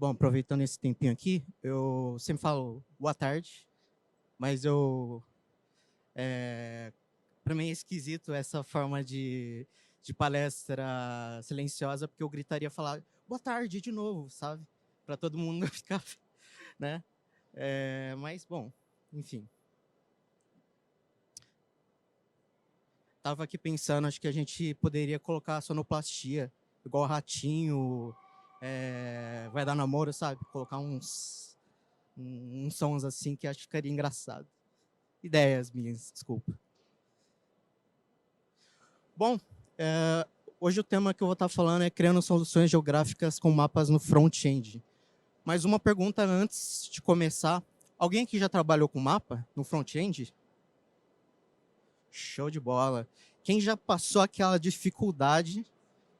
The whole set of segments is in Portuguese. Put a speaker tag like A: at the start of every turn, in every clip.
A: Bom, aproveitando esse tempinho aqui, eu sempre falo boa tarde, mas para mim é esquisito essa forma de palestra silenciosa, porque eu gritaria falar boa tarde de novo, sabe? Para todo mundo ficar, né? Mas, bom, enfim. Tava aqui pensando, acho que a gente poderia colocar sonoplastia, igual Ratinho, Vai Dar Namoro, sabe? Colocar uns sons assim que acho que ficaria engraçado. Ideias minhas, desculpa. Bom, hoje o tema que eu vou estar falando é criando soluções geográficas com mapas no front-end. Mas uma pergunta antes de começar. Alguém aqui já trabalhou com mapa no front-end? Show de bola. Quem já passou aquela dificuldade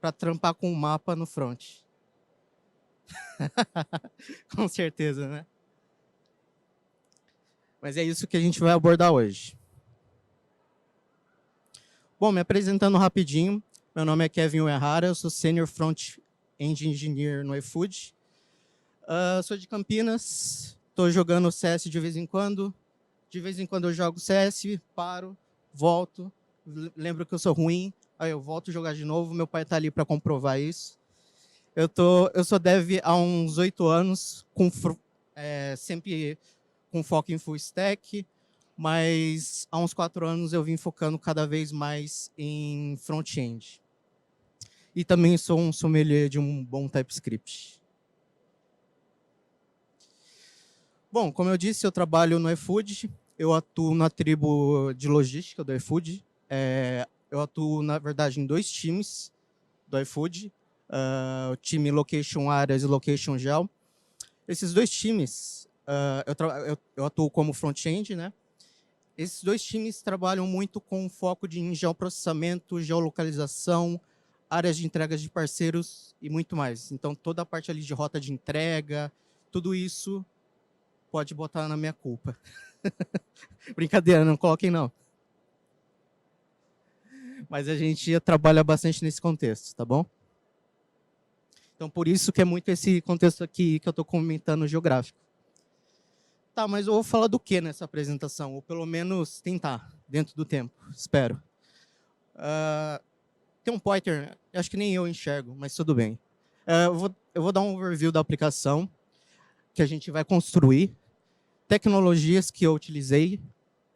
A: para trampar com o mapa no front? Com certeza, né? Mas é isso que a gente vai abordar hoje. Bom, me apresentando rapidinho, meu nome é Kevin Uehara, eu sou Senior Front-End Engineer no iFood. Sou de Campinas, estou jogando CS de vez em quando eu jogo CS, paro, volto, lembro que eu sou ruim, aí eu volto a jogar de novo, meu pai está ali para comprovar isso. Eu sou dev há uns 8 anos, sempre com foco em full stack, mas há uns 4 anos eu vim focando cada vez mais em front-end. E também sou um sommelier de um bom TypeScript. Bom, como eu disse, eu trabalho no iFood, eu atuo na tribo de logística do iFood. Eu atuo, na verdade, em 2 times do iFood, o time Location Areas e Location Geo. Esses 2 times, eu atuo como front-end, né? Esses 2 times trabalham muito com foco em geoprocessamento, geolocalização, áreas de entregas de parceiros e muito mais. Então, toda a parte ali de rota de entrega, tudo isso pode botar na minha culpa. Brincadeira, não coloquem não. Mas a gente trabalha bastante nesse contexto, tá bom? Então, por isso que é muito esse contexto aqui que eu estou comentando geográfico. Tá, mas eu vou falar do que nessa apresentação? Ou pelo menos tentar, dentro do tempo, espero. Tem um pointer, acho que nem eu enxergo, mas tudo bem. Eu vou dar um overview da aplicação que a gente vai construir, tecnologias que eu utilizei,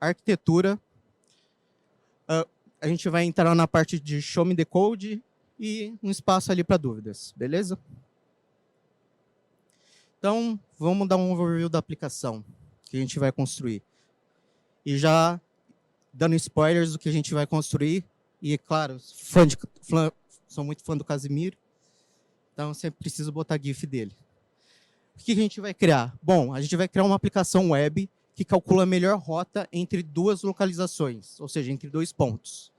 A: arquitetura. A gente vai entrar na parte de show me the code e um espaço ali para dúvidas, beleza? Então, vamos dar um overview da aplicação que a gente vai construir. E já dando spoilers do que a gente vai construir. E, claro, sou muito fã do Casimiro, então sempre preciso botar GIF dele. O que a gente vai criar? Bom, a gente vai criar uma aplicação web que calcula a melhor rota entre 2 localizações, ou seja, entre 2 pontos.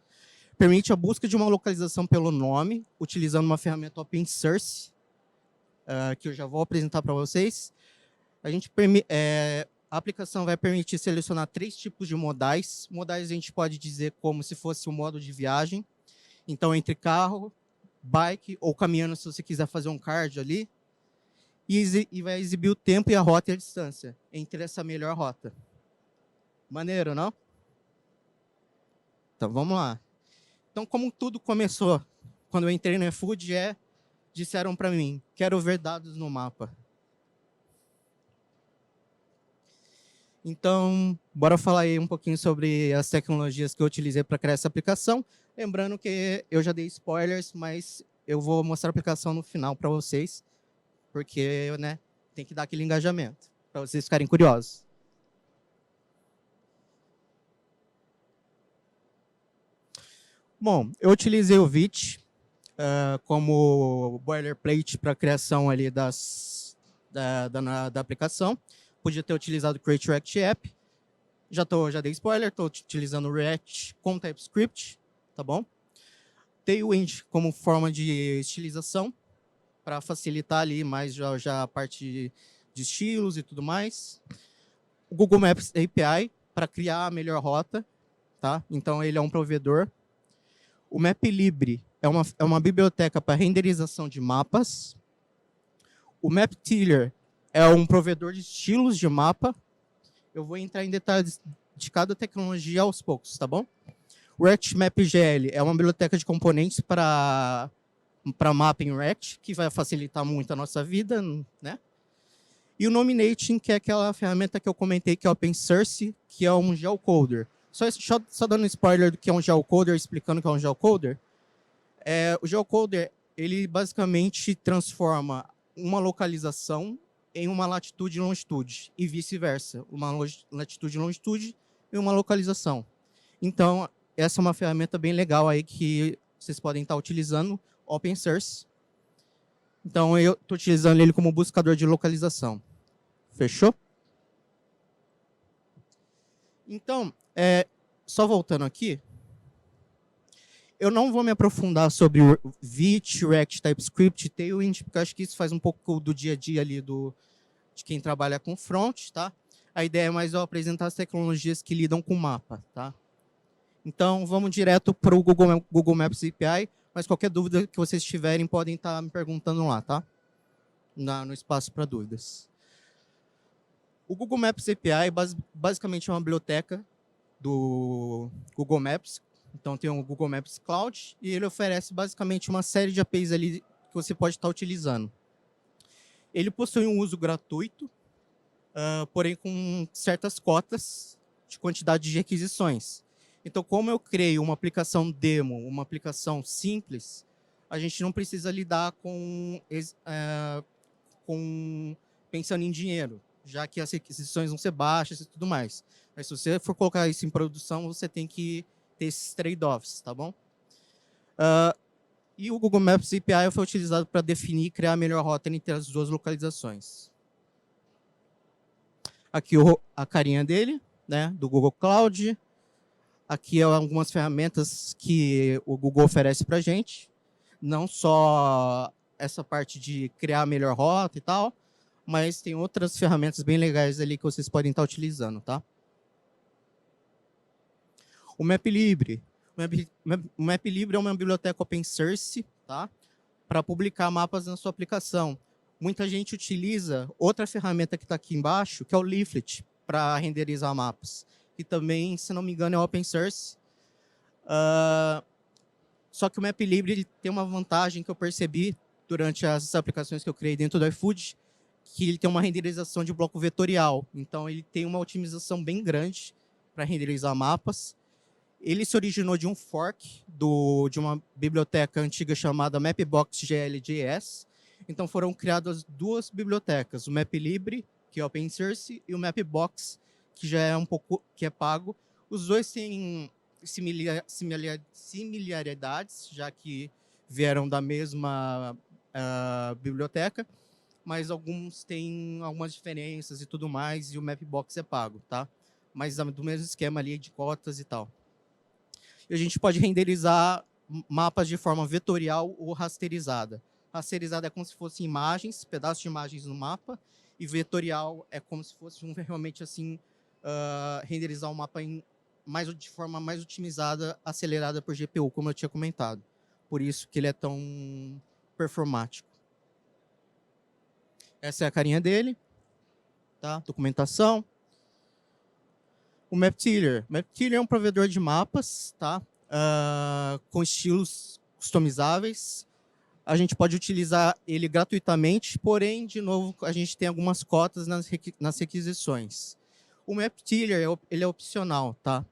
A: Permite a busca de uma localização pelo nome, utilizando uma ferramenta open source, que eu já vou apresentar para vocês. A aplicação vai permitir selecionar 3 tipos de modais. Modais a gente pode dizer como se fosse um modo de viagem. Então, entre carro, bike ou caminhando, se você quiser fazer um cardio ali. E vai exibir o tempo e a rota e a distância entre essa melhor rota. Maneiro, não? Então, vamos lá. Então, como tudo começou quando eu entrei no iFood, disseram para mim, quero ver dados no mapa. Então, bora falar aí um pouquinho sobre as tecnologias que eu utilizei para criar essa aplicação. Lembrando que eu já dei spoilers, mas eu vou mostrar a aplicação no final para vocês, porque, né, tem que dar aquele engajamento, para vocês ficarem curiosos. Bom, eu utilizei o Vite como boilerplate para a criação ali da aplicação. Podia ter utilizado o Create React App. Já dei spoiler, estou utilizando o React com TypeScript, tá bom? Tailwind como forma de estilização, para facilitar ali mais já a parte de estilos e tudo mais. O Google Maps API, para criar a melhor rota, tá? Então, ele é um provedor. O MapLibre é uma biblioteca para renderização de mapas. O MapTiller é um provedor de estilos de mapa. Eu vou entrar em detalhes de cada tecnologia aos poucos, tá bom? O RectMapGL é uma biblioteca de componentes para mapa em Rect, que vai facilitar muito a nossa vida, né? E o Nominating, que é aquela ferramenta que eu comentei, que é open source, que é um geocoder. Só dando spoiler do que é um geocoder, explicando o que é um geocoder. O geocoder, ele basicamente transforma uma localização em uma latitude e longitude, e vice-versa. Uma latitude e longitude em uma localização. Então, essa é uma ferramenta bem legal aí que vocês podem estar utilizando, open source. Então, eu estou utilizando ele como buscador de localização. Fechou? Então, só voltando aqui, eu não vou me aprofundar sobre o Vite, React, TypeScript, Tailwind, porque eu acho que isso faz um pouco do dia a dia ali de quem trabalha com front, tá? A ideia é mais eu apresentar as tecnologias que lidam com mapa, tá? Então, vamos direto para o Google Maps API, mas qualquer dúvida que vocês tiverem, podem estar me perguntando lá, tá? No espaço para dúvidas. O Google Maps API basicamente é uma biblioteca do Google Maps. Então, tem o Google Maps Cloud e ele oferece basicamente uma série de APIs ali que você pode estar utilizando. Ele possui um uso gratuito, porém com certas cotas de quantidade de requisições. Então, como eu creio uma aplicação demo, uma aplicação simples, a gente não precisa lidar com pensando em dinheiro, já que as requisições vão ser baixas e tudo mais. Mas se você for colocar isso em produção, você tem que ter esses trade-offs, tá bom? E o Google Maps API foi utilizado para definir e criar a melhor rota entre as duas localizações. Aqui a carinha dele, né, do Google Cloud. Aqui algumas ferramentas que o Google oferece para a gente. Não só essa parte de criar a melhor rota e tal, mas tem outras ferramentas bem legais ali que vocês podem estar utilizando, tá? O MapLibre. O MapLibre é uma biblioteca open source, tá? Para publicar mapas na sua aplicação. Muita gente utiliza outra ferramenta que está aqui embaixo, que é o Leaflet, para renderizar mapas. Que também, se não me engano, é open source. Só que o MapLibre ele tem uma vantagem que eu percebi durante as aplicações que eu criei dentro do iFood, que ele tem uma renderização de bloco vetorial. Então, ele tem uma otimização bem grande para renderizar mapas. Ele se originou de um fork de uma biblioteca antiga chamada Mapbox GLJS. Então, foram criadas duas bibliotecas, o MapLibre, que é open source, e o Mapbox, que já é que é pago. Os dois têm similaridades, já que vieram da mesma biblioteca, mas alguns têm algumas diferenças e tudo mais, e o Mapbox é pago, tá? Mas do mesmo esquema ali de cotas e tal. E a gente pode renderizar mapas de forma vetorial ou rasterizada. Rasterizada é como se fossem imagens, pedaços de imagens no mapa, e vetorial é como se fosse realmente assim, renderizar um mapa de forma mais otimizada, acelerada por GPU, como eu tinha comentado. Por isso que ele é tão performático. Essa é a carinha dele, tá? Documentação. O MapTiller. MapTiller é um provedor de mapas, tá? Com estilos customizáveis. A gente pode utilizar ele gratuitamente, porém, de novo, a gente tem algumas cotas nas requisições. O MapTiller ele é opcional, tá?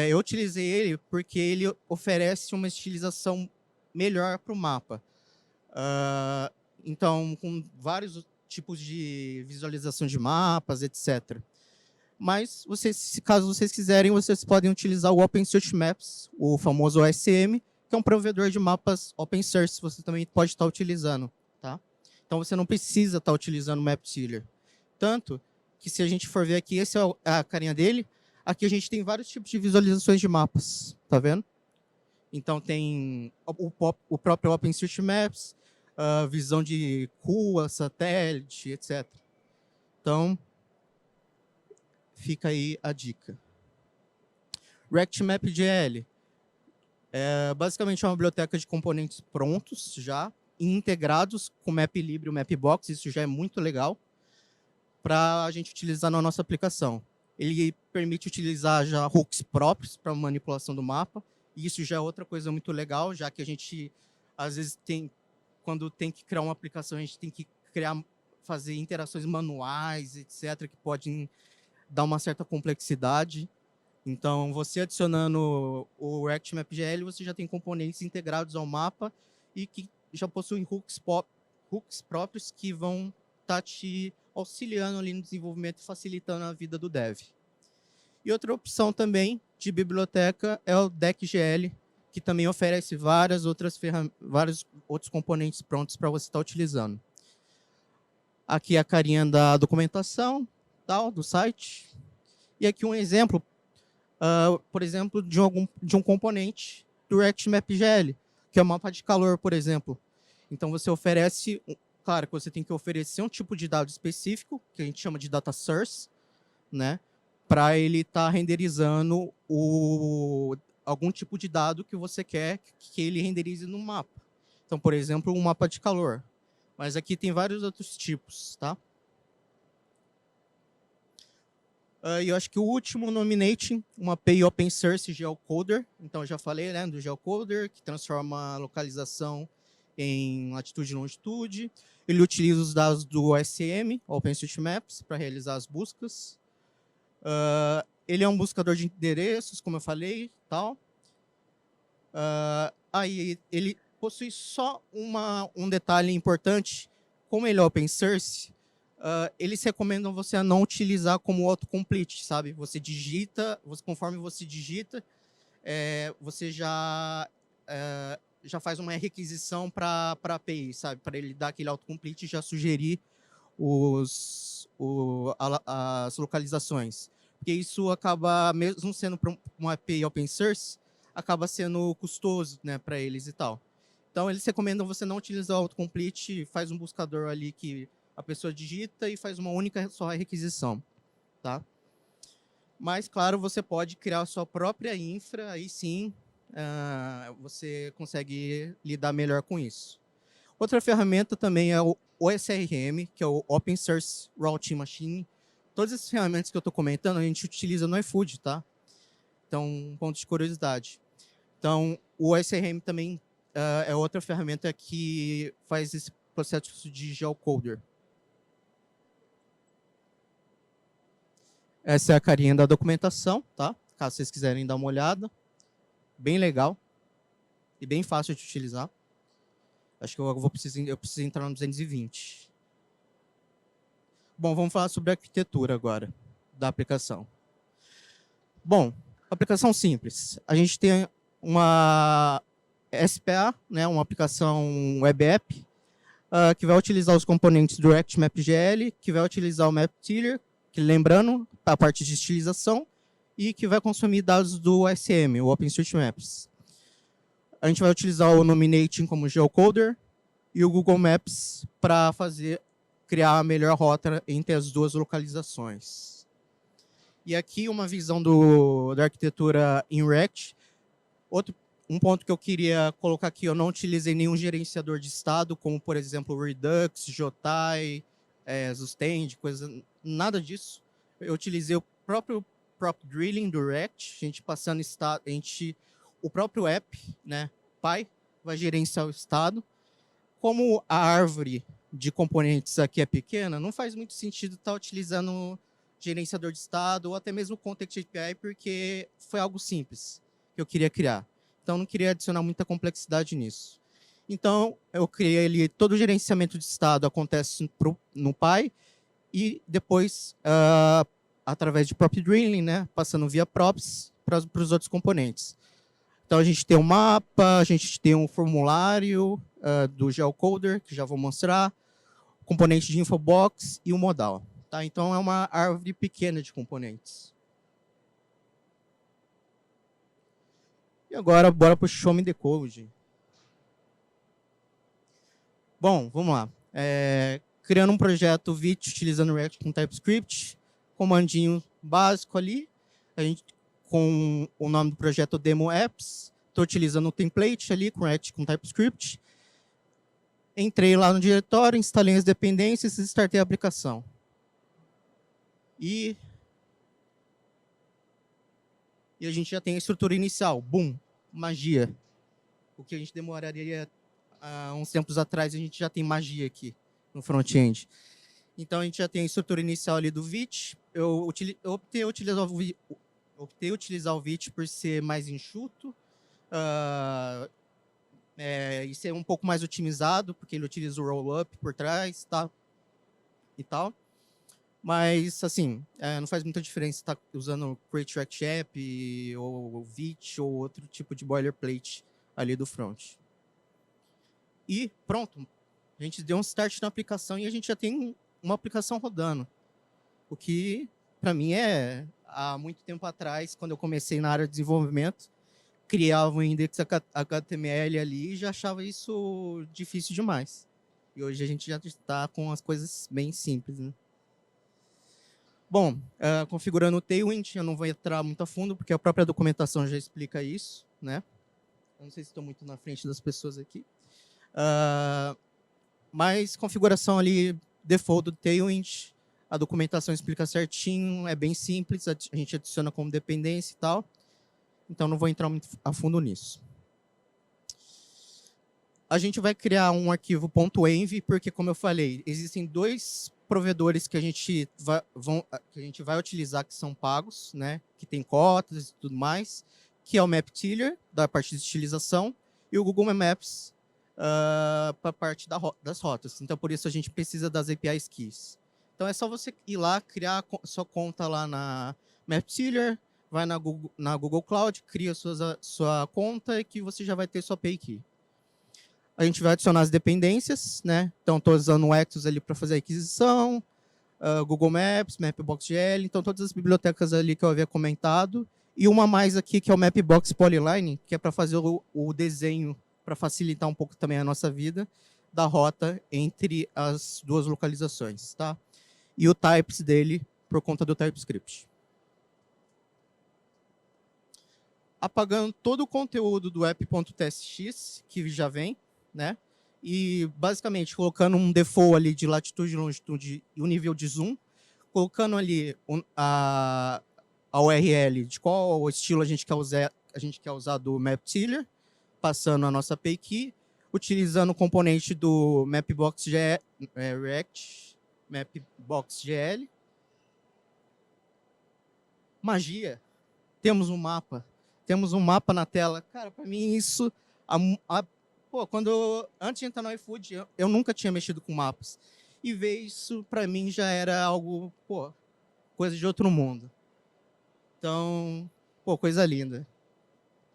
A: Eu utilizei ele porque ele oferece uma estilização melhor para o mapa. Então, com vários tipos de visualização de mapas, etc. Mas, caso vocês quiserem, vocês podem utilizar o OpenStreetMaps, o famoso OSM, que é um provedor de mapas open source, você também pode estar utilizando, tá? Então, você não precisa estar utilizando o MapTiller. Tanto que, se a gente for ver aqui, essa é a carinha dele, aqui a gente tem vários tipos de visualizações de mapas, tá vendo? Então, tem o próprio OpenStreetMaps, visão de rua, satélite, etc. Então, fica aí a dica. RectMapGL é basicamente uma biblioteca de componentes prontos já, integrados com o MapLib e o Mapbox, isso já é muito legal para a gente utilizar na nossa aplicação. Ele permite utilizar já hooks próprios para manipulação do mapa, e isso já é outra coisa muito legal, já que a gente, às vezes, quando tem que criar uma aplicação, a gente tem que fazer interações manuais, etc., que podem dar uma certa complexidade. Então, você adicionando o ReactMapGL, você já tem componentes integrados ao mapa e que já possuem hooks próprios que vão estar te auxiliando ali no desenvolvimento e facilitando a vida do dev. E outra opção também de biblioteca é o DeckGL, que também oferece vários outros componentes prontos para você estar utilizando. Aqui a carinha da documentação, do site. E aqui um exemplo, por exemplo, de um componente do ReactMapGL, que é o mapa de calor, por exemplo. Então, você oferece, claro que você tem que oferecer um tipo de dado específico, que a gente chama de data source, né, para ele estar renderizando algum tipo de dado que você quer que ele renderize no mapa. Então, por exemplo, um mapa de calor. Mas aqui tem vários outros tipos, tá? E eu acho que o último, Nominating, uma API Open Source Geocoder. Então, eu já falei, né, do Geocoder, que transforma a localização em latitude e longitude. Ele utiliza os dados do OSM, OpenStreetMaps, para realizar as buscas. Ele é um buscador de endereços, como eu falei, tal. Aí ele possui só um detalhe importante. Como ele é open source, eles recomendam você a não utilizar como autocomplete, sabe? Você digita, conforme você digita, você já faz uma requisição para a API, sabe? Para ele dar aquele autocomplete e já sugerir as localizações. Porque isso acaba, mesmo sendo uma API open source, acaba sendo custoso, né, para eles e tal. Então, eles recomendam você não utilizar o autocomplete, faz um buscador ali que a pessoa digita e faz uma única só requisição, tá? Mas, claro, você pode criar a sua própria infra, aí sim, você consegue lidar melhor com isso. Outra ferramenta também é o OSRM, que é o Open Source Routing Machine. Todas essas ferramentas que eu estou comentando, a gente utiliza no iFood, tá? Então, um ponto de curiosidade. Então, o OSRM também é outra ferramenta que faz esse processo de geocoder. Essa é a carinha da documentação, tá? Caso vocês quiserem dar uma olhada. Bem legal e bem fácil de utilizar. Acho que eu preciso entrar no 220. Bom, vamos falar sobre a arquitetura agora da aplicação. Bom, aplicação simples. A gente tem uma SPA, né, uma aplicação web app, que vai utilizar os componentes do ReactMapGL, que vai utilizar o MapTiller, que lembrando, a parte de estilização, e que vai consumir dados do OSM, o OpenStreetMaps. A gente vai utilizar o Nominating como geocoder e o Google Maps para criar a melhor rota entre as duas localizações. E aqui uma visão da arquitetura em React. Um ponto que eu queria colocar aqui, eu não utilizei nenhum gerenciador de estado, como, por exemplo, Redux, Jotai, Zustand, nada disso. Eu utilizei o próprio prop drilling do React, a gente passando estado, o próprio app, né, Py, vai gerenciar o estado. Como a árvore de componentes aqui é pequena, não faz muito sentido estar utilizando gerenciador de estado ou até mesmo Context API, porque foi algo simples que eu queria criar. Então, não queria adicionar muita complexidade nisso. Então, eu criei ali, todo o gerenciamento de estado acontece no Py e depois, através de prop drilling, né, passando via props para os outros componentes. Então, a gente tem um mapa, a gente tem um formulário do geocoder, que já vou mostrar, componente de infobox e o modal. Tá? Então, é uma árvore pequena de componentes. E agora, bora para o Show Me the Code. Bom, vamos lá. Criando um projeto Vite utilizando React com TypeScript, comandinho básico ali, a gente com o nome do projeto Demo Apps, estou utilizando o template ali com React com TypeScript. Entrei lá no diretório, instalei as dependências e startei a aplicação. E a gente já tem a estrutura inicial. Boom, magia. O que a gente demoraria há uns tempos atrás, a gente já tem magia aqui no front-end. Então, a gente já tem a estrutura inicial ali do Vite. Eu optei utilizar o Vite por ser mais enxuto e ser um pouco mais otimizado, porque ele utiliza o roll-up por trás, tá? E tal. Mas, assim, não faz muita diferença estar usando Create React App, ou Vite, ou outro tipo de boilerplate ali do front. E pronto, a gente deu um start na aplicação e a gente já tem uma aplicação rodando. O que, para mim, há muito tempo atrás, quando eu comecei na área de desenvolvimento, criava um index HTML ali e já achava isso difícil demais. E hoje a gente já está com as coisas bem simples, né? Bom, configurando o Tailwind, eu não vou entrar muito a fundo, porque a própria documentação já explica isso, né? Eu não sei se estou muito na frente das pessoas aqui. Mas configuração ali, default do Tailwind, a documentação explica certinho, é bem simples, a gente adiciona como dependência e tal. Então, não vou entrar muito a fundo nisso. A gente vai criar um arquivo .env, porque, como eu falei, existem dois provedores que a gente vai utilizar, que são pagos, né? Que tem cotas e tudo mais, que é o MapTiller, da parte de estilização, e o Google Maps, para a parte das rotas. Então, por isso, a gente precisa das APIs Keys. Então, é só você ir lá, criar sua conta lá na MapTiller, vai na Google Cloud, cria sua conta e que você já vai ter sua API Key. A gente vai adicionar as dependências, né? Então, estou usando o Exos ali para fazer a aquisição, Google Maps, Mapbox.gl, então todas as bibliotecas ali que eu havia comentado, e uma mais aqui que é o Mapbox Polyline, que é para fazer o desenho, para facilitar um pouco também a nossa vida, da rota entre as duas localizações, tá? E o types dele, por conta do TypeScript. Apagando todo o conteúdo do app.tstx, que já vem, né? E, basicamente, colocando um default ali de latitude, longitude e o nível de zoom, colocando ali a URL de qual estilo a gente quer usar do MapTiller, passando a nossa API Key, utilizando o componente do Mapbox.gl, React, Mapbox.gl. Magia, temos um mapa. Temos um mapa na tela. Cara, para mim isso... antes de entrar no iFood, eu nunca tinha mexido com mapas. E ver isso, para mim, já era algo, coisa de outro mundo. Então, coisa linda.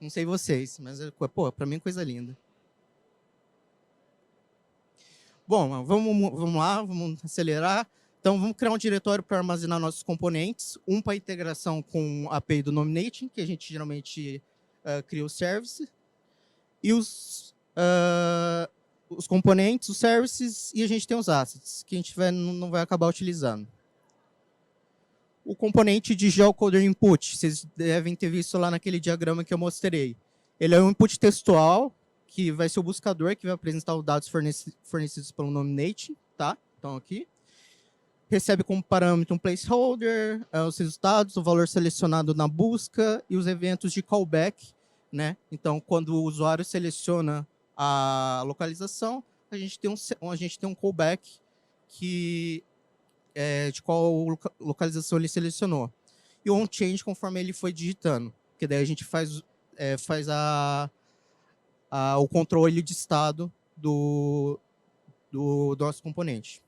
A: Não sei vocês, mas, para mim, coisa linda. Bom, vamos lá, vamos acelerar. Então, vamos criar um diretório para armazenar nossos componentes. Um para integração com a API do Nominating, que a gente geralmente cria o service. E os componentes, os services, e a gente tem os assets, que a gente não vai acabar utilizando. O componente de geocoder input, vocês devem ter visto lá naquele diagrama que eu mostrei. Ele é um input textual, que vai ser o buscador, que vai apresentar os dados fornecidos pelo Nominating, tá? Então, aqui. Recebe como parâmetro um placeholder, os resultados, o valor selecionado na busca e os eventos de callback, né? Então, quando o usuário seleciona a localização, a gente tem um callback de qual localização ele selecionou. E o onChange conforme ele foi digitando, porque daí a gente faz o controle de estado do nosso componente.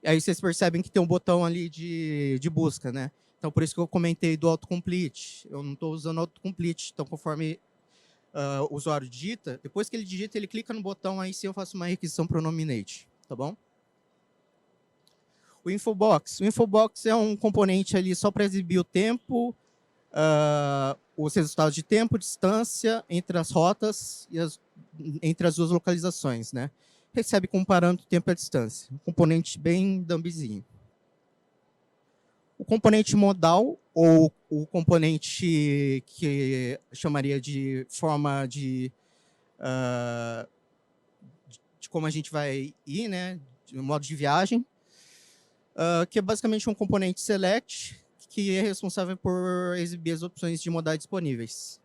A: E aí vocês percebem que tem um botão ali de busca, né? Então, por isso que eu comentei do autocomplete. Eu não estou usando autocomplete. Então, conforme o usuário digita, depois que ele digita, ele clica no botão, aí sim eu faço uma requisição para o Nominate, tá bom? O Infobox. O Infobox é um componente ali só para exibir o tempo, os resultados de tempo, distância entre as rotas e entre as duas localizações, né? Recebe como parâmetro tempo e a distância. Um componente bem dumbzinho. O componente modal, ou o componente que chamaria de forma de de como a gente vai ir, né, de modo de viagem, que é basicamente um componente select que é responsável por exibir as opções de modais disponíveis.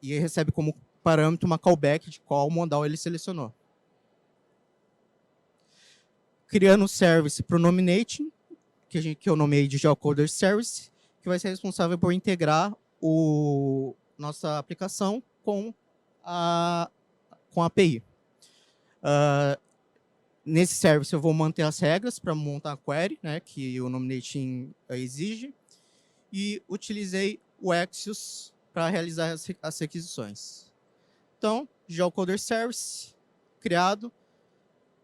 A: E recebe como parâmetro uma callback de qual modal ele selecionou. Criando o service para o nominating, que eu nomeei de geocoder service, que vai ser responsável por integrar nossa aplicação com a API. Nesse service eu vou manter as regras para montar a query, né, que o nominating exige, e utilizei o Axios para realizar as requisições. Então, geocoder service criado.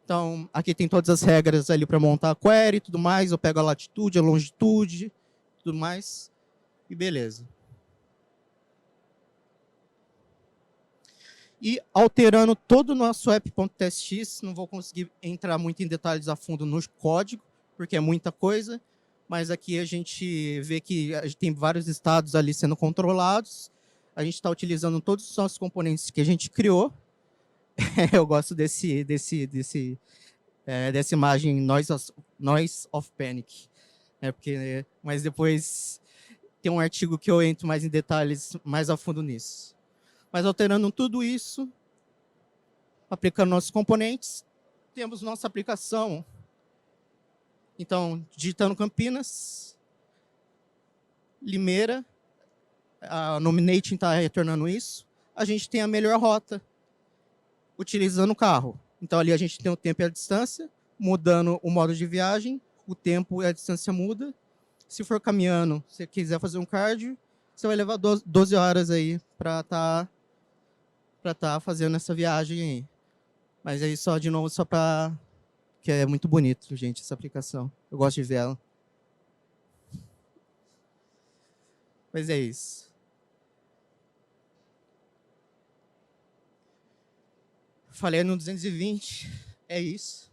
A: Então, aqui tem todas as regras ali para montar a query e tudo mais. Eu pego a latitude, a longitude, tudo mais, e beleza. E alterando todo o nosso app.txt, não vou conseguir entrar muito em detalhes a fundo no código, porque é muita coisa, mas aqui a gente vê que a gente tem vários estados ali sendo controlados. A gente está utilizando todos os nossos componentes que a gente criou. Eu gosto dessa imagem Noise of Panic. Mas depois tem um artigo que eu entro mais em detalhes, mais a fundo nisso. Mas alterando tudo isso, aplicando nossos componentes, temos nossa aplicação. Então, digitando Campinas, Limeira, a Nominating está retornando isso. A gente tem a melhor rota, utilizando o carro. Então, ali a gente tem o tempo e a distância, mudando o modo de viagem, o tempo e a distância muda. Se for caminhando, se quiser fazer um cardio, você vai levar 12 horas aí para estar fazendo essa viagem aí. Mas aí só, de novo, só para... que é muito bonito, gente, essa aplicação. Eu gosto de ver ela. Mas é isso. Falei no 220, é isso.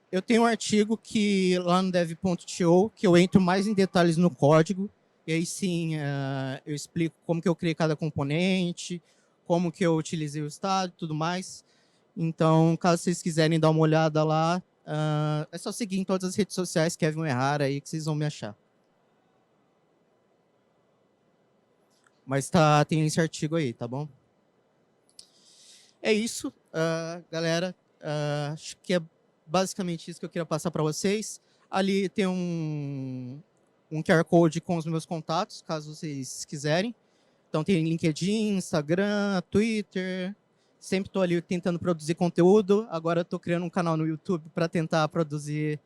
A: Eu tenho um artigo que lá no dev.to, que eu entro mais em detalhes no código, e aí sim eu explico como que eu criei cada componente, como que eu utilizei o estado e tudo mais. Então, caso vocês quiserem dar uma olhada lá, é só seguir em todas as redes sociais, Kevin Uehara, aí que vocês vão me achar. Mas tem esse artigo aí, tá bom? É isso, galera. Acho que é basicamente isso que eu queria passar para vocês. Ali tem um QR Code com os meus contatos, caso vocês quiserem. Então tem LinkedIn, Instagram, Twitter. Sempre estou ali tentando produzir conteúdo. Agora estou criando um canal no YouTube para tentar produzir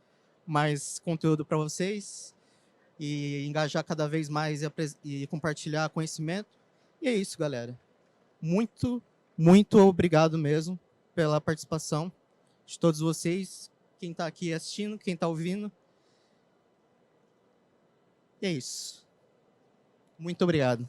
A: mais conteúdo para vocês e engajar cada vez mais e compartilhar conhecimento. E é isso, galera. Muito, muito obrigado mesmo pela participação de todos vocês, quem está aqui assistindo, quem está ouvindo. E é isso. Muito obrigado.